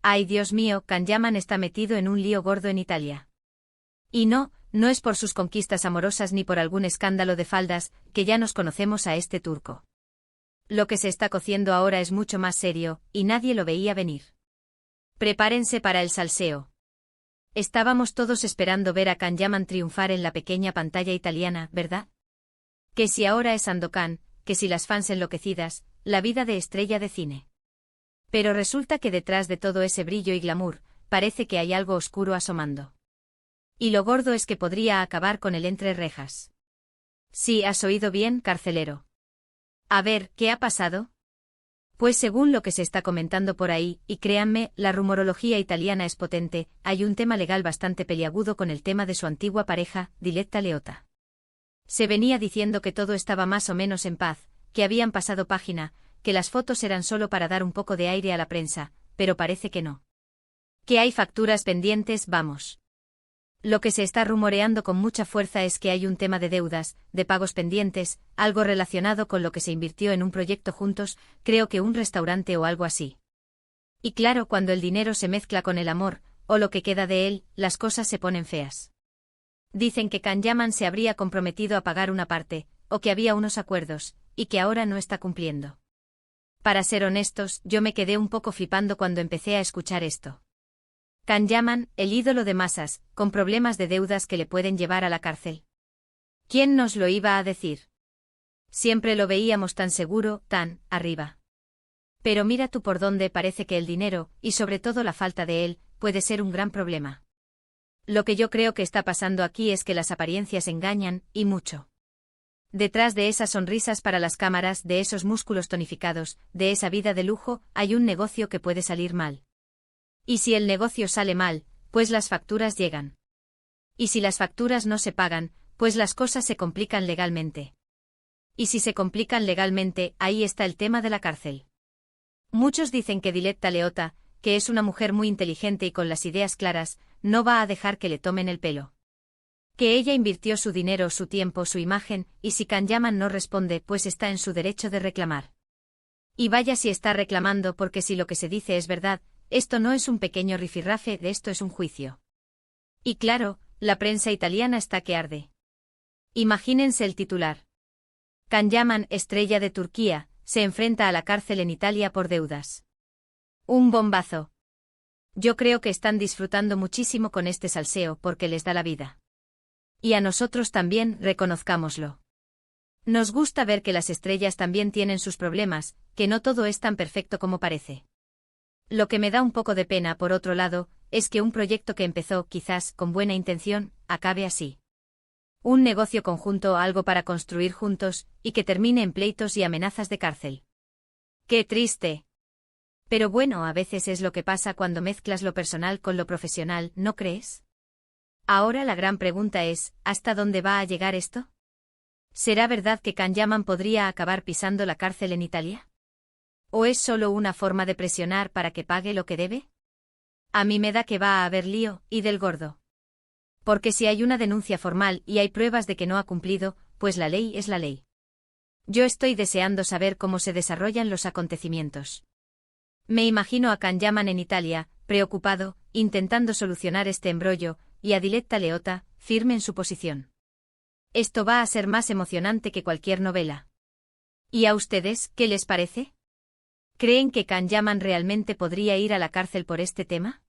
Ay, Dios mío, Can Yaman está metido en un lío gordo en Italia. Y no es por sus conquistas amorosas ni por algún escándalo de faldas, que ya nos conocemos a este turco. Lo que se está cociendo ahora es mucho más serio, y nadie lo veía venir. Prepárense para el salseo. Estábamos todos esperando ver a Can Yaman triunfar en la pequeña pantalla italiana, ¿verdad? Que si ahora es Sandokan, que si las fans enloquecidas, la vida de estrella de cine. Pero resulta que detrás de todo ese brillo y glamour, parece que hay algo oscuro asomando. Y lo gordo es que podría acabar con él entre rejas. Sí, has oído bien, carcelero. A ver, ¿qué ha pasado? Pues según lo que se está comentando por ahí, y créanme, la rumorología italiana es potente, hay un tema legal bastante peliagudo con el tema de su antigua pareja, Diletta Leotta. Se venía diciendo que todo estaba más o menos en paz, que habían pasado página, que las fotos eran solo para dar un poco de aire a la prensa, pero parece que no. Que hay facturas pendientes, vamos. Lo que se está rumoreando con mucha fuerza es que hay un tema de deudas, de pagos pendientes, algo relacionado con lo que se invirtió en un proyecto juntos, creo que un restaurante o algo así. Y claro, cuando el dinero se mezcla con el amor, o lo que queda de él, las cosas se ponen feas. Dicen que Can Yaman se habría comprometido a pagar una parte, o que había unos acuerdos, y que ahora no está cumpliendo. Para ser honestos, yo me quedé un poco flipando cuando empecé a escuchar esto. Can Yaman, el ídolo de masas, con problemas de deudas que le pueden llevar a la cárcel. ¿Quién nos lo iba a decir? Siempre lo veíamos tan seguro, tan arriba. Pero mira tú por dónde parece que el dinero, y sobre todo la falta de él, puede ser un gran problema. Lo que yo creo que está pasando aquí es que las apariencias engañan, y mucho. Detrás de esas sonrisas para las cámaras, de esos músculos tonificados, de esa vida de lujo, hay un negocio que puede salir mal. Y si el negocio sale mal, pues las facturas llegan. Y si las facturas no se pagan, pues las cosas se complican legalmente. Y si se complican legalmente, ahí está el tema de la cárcel. Muchos dicen que Diletta Leotta, que es una mujer muy inteligente y con las ideas claras, no va a dejar que le tomen el pelo. Que ella invirtió su dinero, su tiempo, su imagen, y si Can Yaman no responde, pues está en su derecho de reclamar. Y vaya si está reclamando, porque si lo que se dice es verdad, esto no es un pequeño rifirrafe, de esto es un juicio. Y claro, la prensa italiana está que arde. Imagínense el titular. Can Yaman, estrella de Turquía, se enfrenta a la cárcel en Italia por deudas. Un bombazo. Yo creo que están disfrutando muchísimo con este salseo porque les da la vida. Y a nosotros también, reconozcámoslo. Nos gusta ver que las estrellas también tienen sus problemas, que no todo es tan perfecto como parece. Lo que me da un poco de pena, por otro lado, es que un proyecto que empezó, quizás, con buena intención, acabe así. Un negocio conjunto, algo para construir juntos, y que termine en pleitos y amenazas de cárcel. ¡Qué triste! Pero bueno, a veces es lo que pasa cuando mezclas lo personal con lo profesional, ¿no crees? Ahora la gran pregunta es, ¿hasta dónde va a llegar esto? ¿Será verdad que Can Yaman podría acabar pisando la cárcel en Italia? ¿O es solo una forma de presionar para que pague lo que debe? A mí me da que va a haber lío, y del gordo. Porque si hay una denuncia formal y hay pruebas de que no ha cumplido, pues la ley es la ley. Yo estoy deseando saber cómo se desarrollan los acontecimientos. Me imagino a Can Yaman en Italia, preocupado, intentando solucionar este embrollo, y a Diletta Leotta, firme en su posición. Esto va a ser más emocionante que cualquier novela. ¿Y a ustedes, qué les parece? ¿Creen que Can Yaman realmente podría ir a la cárcel por este tema?